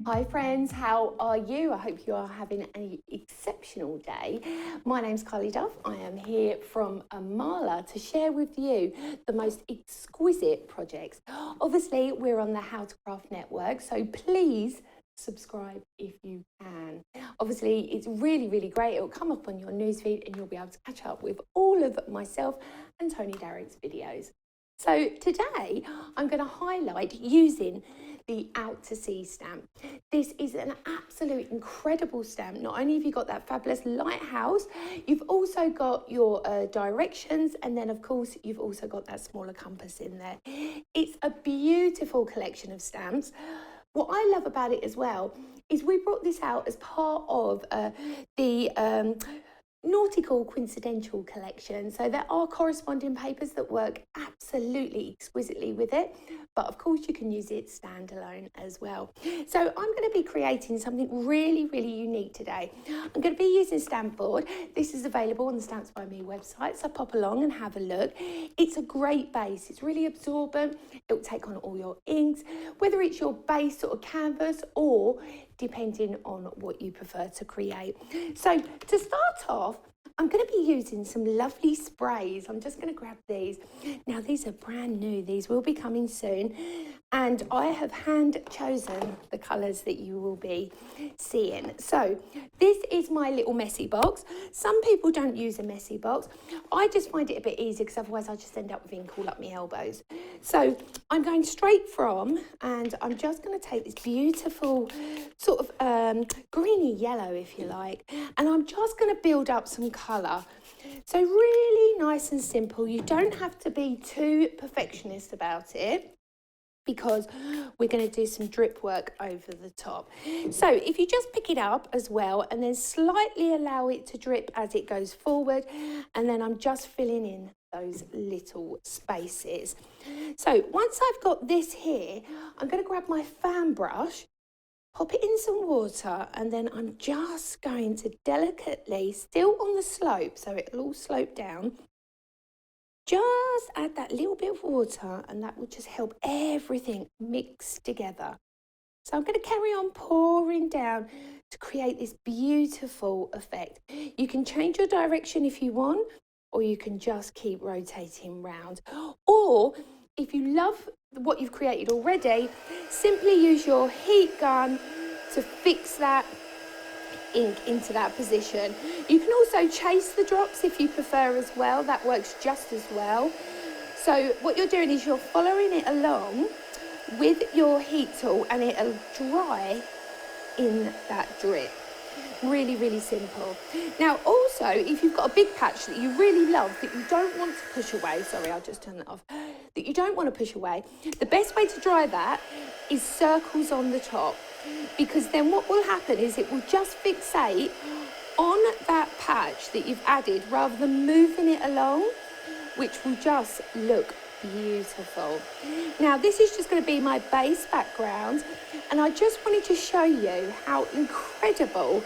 Hi friends, how are you? I hope you are having an exceptional day. My name's Carley Duff. I am here from IMALA to share with you the most exquisite projects. Obviously, we're on the How to Craft Network, so please subscribe if you can. Obviously, it's really great. It'll come up on your newsfeed and you'll be able to catch up with all of myself and Tony Darrick's videos. So today, I'm going to highlight using the Out to Sea stamp. This is an absolute incredible stamp. Not only have you got that fabulous lighthouse, you've also got your directions, and then of course you've also got that smaller compass in there. It's a beautiful collection of stamps. What I love about it as well is we brought this out as part of the nautical coincidental collection, so there are corresponding papers that work absolutely exquisitely with it, but of course you can use it standalone as well. So I'm going to be creating something really unique today. I'm going to be using stamp board. This is available on the Stamps by Me website, so pop along and have a look. It's a great base. It's really absorbent. It will take on all your inks, whether it's your base sort of canvas or depending on what you prefer to create. So to start off, I'm going to be using some lovely sprays. I'm just going to grab these. Now, these are brand new. These will be coming soon. And I have hand chosen the colours that you will be seeing. So this is my little messy box. Some people don't use a messy box. I just find it a bit easier because otherwise I just end up with ink all up my elbows. So I'm going straight from, and I'm just going to take this beautiful sort of greeny yellow, if you like, and I'm just going to build up some colour. So really nice and simple. You don't have to be too perfectionist about it, because we're going to do some drip work over the top. So if you just pick it up as well and then slightly allow it to drip as it goes forward, and then I'm just filling in those little spaces. So once I've got this here, I'm going to grab my fan brush, pop it in some water, and then I'm just going to delicately, still on the slope, so it'll all slope down, just add that little bit of water, and that will just help everything mix together. So I'm going to carry on pouring down to create this beautiful effect. You can change your direction if you want, or you can just keep rotating round. Or if you love what you've created already, simply use your heat gun to fix that ink into that position. You can also chase the drops if you prefer as well. That works just as well. So what you're doing is you're following it along with your heat tool, and it'll dry in that drip. Really simple. Now also, if you've got a big patch that you really love that you don't want to push away, sorry, I'll just turn that off, that you don't want to push away, the best way to dry that is circles on the top, because then what will happen is it will just fixate on that patch that you've added rather than moving it along, which will just look beautiful. Now this is just going to be my base background, and I just wanted to show you how incredible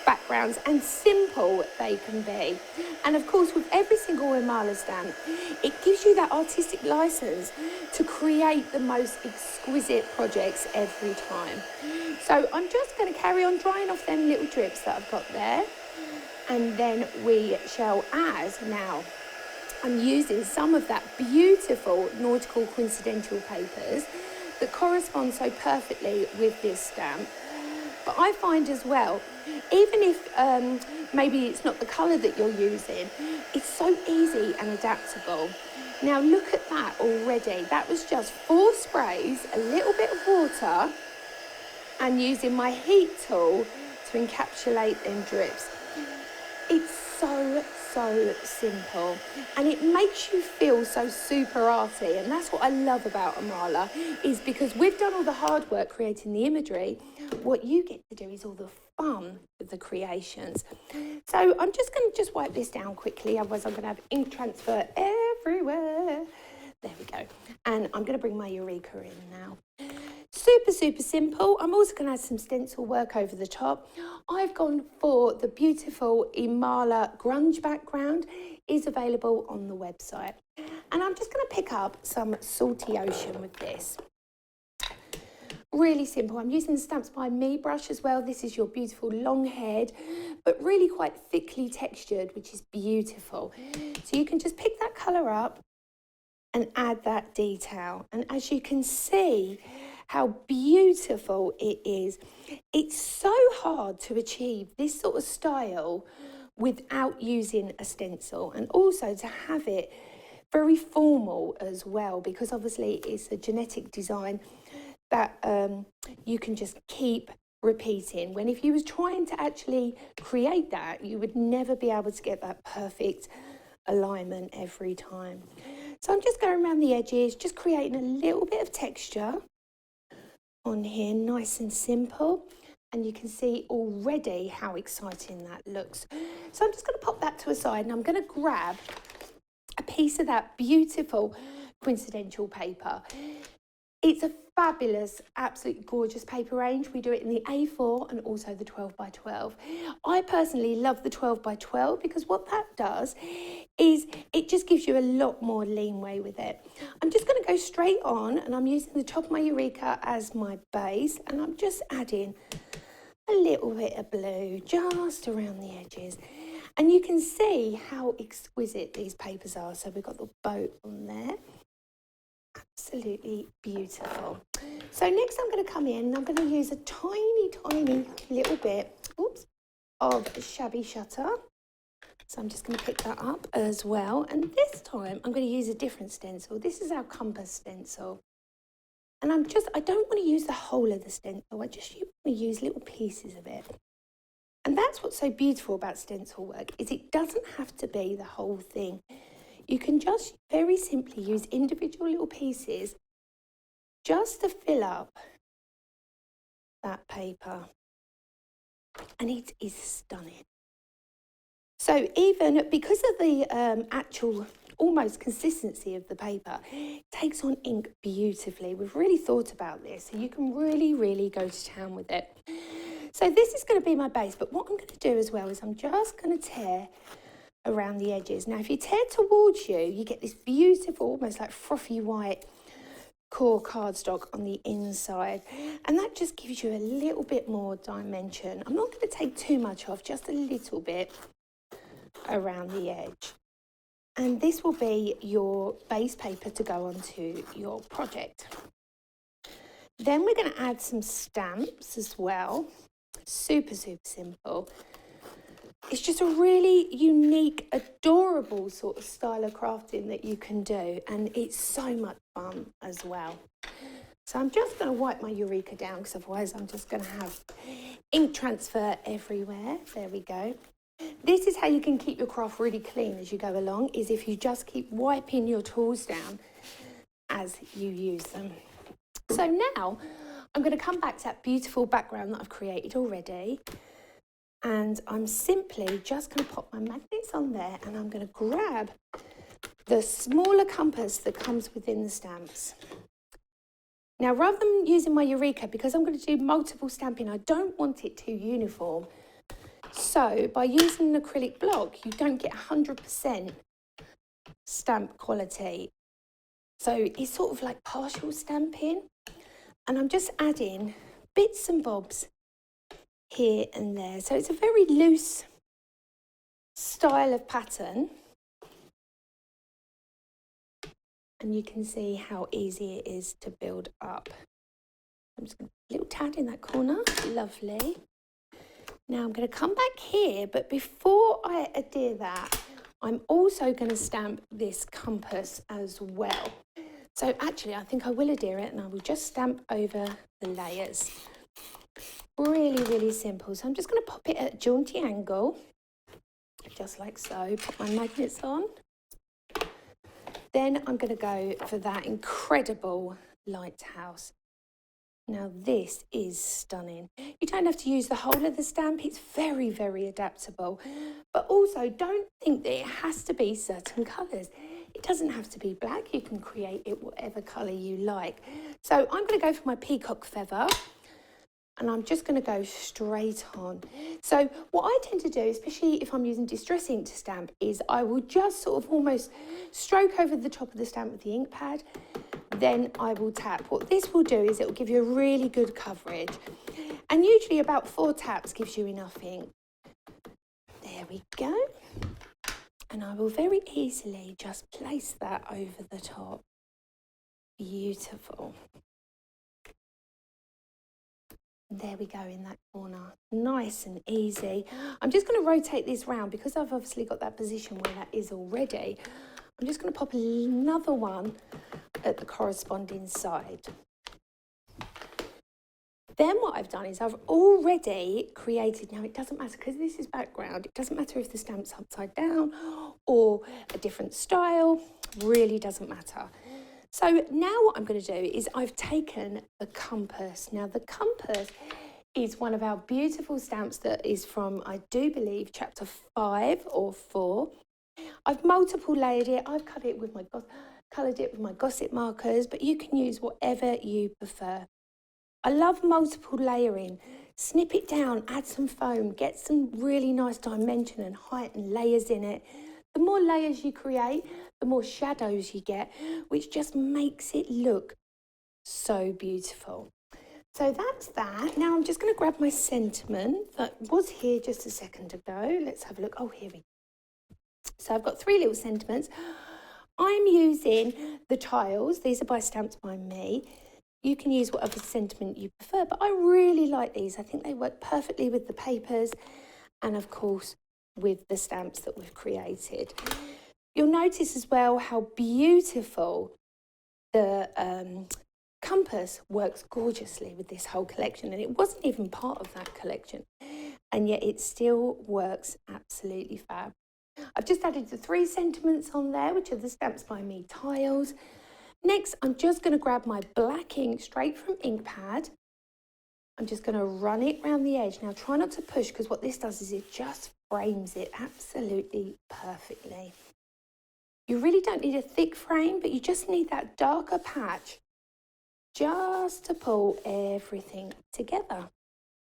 backgrounds and simple they can be. And of course, with every single IMALA stamp, it gives you that artistic license to create the most exquisite projects every time. So I'm just going to carry on drying off them little drips that I've got there, and then we shall add. Now I'm using some of that beautiful nautical coincidental papers that correspond so perfectly with this stamp. But I find as well, even if maybe it's not the colour that you're using, it's so easy and adaptable. Now look at that already. That was just 4 sprays, a little bit of water, and using my heat tool to encapsulate them drips. It's so simple, and it makes you feel so super arty, and that's what I love about IMALA, is because we've done all the hard work creating the imagery. What you get to do is all the fun with the creations. So I'm just going to wipe this down quickly, otherwise I'm going to have ink transfer everywhere. There we go. And I'm going to bring my Eureka in now. Super simple. I'm also going to add some stencil work over the top. I've gone for the beautiful IMALA grunge background. Is available on the website. And I'm just going to pick up some salty ocean with this. really simple. I'm using the Stamps by Me brush as well. This is your beautiful long head, but really quite thickly textured, which is beautiful. So you can just pick that colour up and add that detail. And as you can see how beautiful it is, it's so hard to achieve this sort of style without using a stencil, and also to have it very formal as well, because obviously it's a genetic design that you can just keep repeating. When if you was trying to actually create that, you would never be able to get that perfect alignment every time. So I'm just going around the edges, just creating a little bit of texture on here, nice and simple. And you can see already how exciting that looks. So I'm just going to pop that to a side, and I'm going to grab a piece of that beautiful coincidental paper. It's a fabulous, absolutely gorgeous paper range. We do it in the A4 and also the 12 by 12. I personally love the 12 by 12 because what that does is it just gives you a lot more leeway with it. I'm just going to go straight on, and I'm using the top of my Eureka as my base, and I'm just adding a little bit of blue just around the edges. And you can see how exquisite these papers are. So we've got the boat on there. Absolutely beautiful. So next I'm going to come in and I'm going to use a tiny little bit, of shabby shutter. So I'm just going to pick that up as well. And this time I'm going to use a different stencil. This is our compass stencil. And I don't want to use the whole of the stencil. I just want to use little pieces of it. And that's what's so beautiful about stencil work, is it doesn't have to be the whole thing. You can just very simply use individual little pieces just to fill up that paper. And it is stunning. So even because of the actual almost consistency of the paper, it takes on ink beautifully. We've really thought about this, so you can really go to town with it. So this is going to be my base, but what I'm going to do as well is I'm just going to tear around the edges. Now if you tear towards you, you get this beautiful, almost like frothy white core cardstock on the inside, and that just gives you a little bit more dimension. I'm not going to take too much off, just a little bit around the edge. And this will be your base paper to go onto your project. Then we're going to add some stamps as well. Super simple. It's just a really unique, adorable sort of style of crafting that you can do, and it's so much fun as well. So I'm just going to wipe my Eureka down, because otherwise I'm just going to have ink transfer everywhere. There we go. This is how you can keep your craft really clean as you go along, is if you just keep wiping your tools down as you use them. So now I'm going to come back to that beautiful background that I've created already, and I'm simply just going to pop my magnets on there, and I'm going to grab the smaller compass that comes within the stamps. Now rather than using my Eureka, because I'm going to do multiple stamping, I don't want it too uniform. So by using an acrylic block, you don't get 100% stamp quality. So it's sort of like partial stamping. And I'm just adding bits and bobs here and there. So it's a very loose style of pattern. And you can see how easy it is to build up. I'm just going to put a little tad in that corner. Lovely. Now I'm going to come back here, but before I adhere that, I'm also going to stamp this compass as well. So actually, I think I will adhere it, and I will just stamp over the layers. Really simple. So I'm just going to pop it at a jaunty angle, just like so. Pop my magnets on. Then I'm going to go for that incredible lighthouse. Now this is stunning. You don't have to use the whole of the stamp. It's very adaptable. But also don't think that it has to be certain colours. It doesn't have to be black. You can create it whatever colour you like. So I'm going to go for my peacock feather, and I'm just going to go straight on. So what I tend to do, especially if I'm using distress ink to stamp, is I will just sort of almost stroke over the top of the stamp with the ink pad, then I will tap. What this will do is it will give you a really good coverage. And usually about 4 taps gives you enough ink. There we go. And I will very easily just place that over the top. Beautiful. There we go in that corner. Nice and easy. I'm just going to rotate this round because I've obviously got that position where that is already. I'm just going to pop another one at the corresponding side. Then what I've done is I've already created, now it doesn't matter because this is background, it doesn't matter if the stamp's upside down or a different style, really doesn't matter. So now what I'm going to do is I've taken the compass. Now the compass is one of our beautiful stamps that is from, I do believe, chapter 5 or 4. I've multiple layered it. I've coloured it with my Gossip markers, but you can use whatever you prefer. I love multiple layering. Snip it down, add some foam, get some really nice dimension and height and layers in it. The more layers you create, the more shadows you get, which just makes it look so beautiful. So that's that. Now I'm just going to grab my sentiment that was here just a second ago. Let's have a look. Oh, here we go. So I've got 3 little sentiments. I'm using the tiles. These are by Stamps by Me. You can use whatever sentiment you prefer, but I really like these. I think they work perfectly with the papers and, of course, with the stamps that we've created. You'll notice as well how beautiful the compass works gorgeously with this whole collection, and it wasn't even part of that collection, and yet it still works absolutely fab. I've just added the 3 sentiments on there, which are the Stamps by Me tiles. Next, I'm just going to grab my black ink straight from InkPad. I'm just going to run it around the edge. Now, try not to push, because what this does is it just frames it absolutely perfectly. You really don't need a thick frame, but you just need that darker patch just to pull everything together.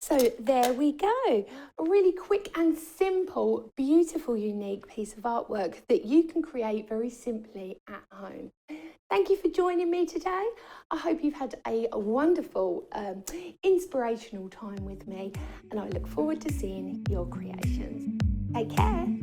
So there we go, a really quick and simple, beautiful, unique piece of artwork that you can create very simply at home. Thank you for joining me today. I hope you've had a wonderful, inspirational time with me, and I look forward to seeing your creations. Take care.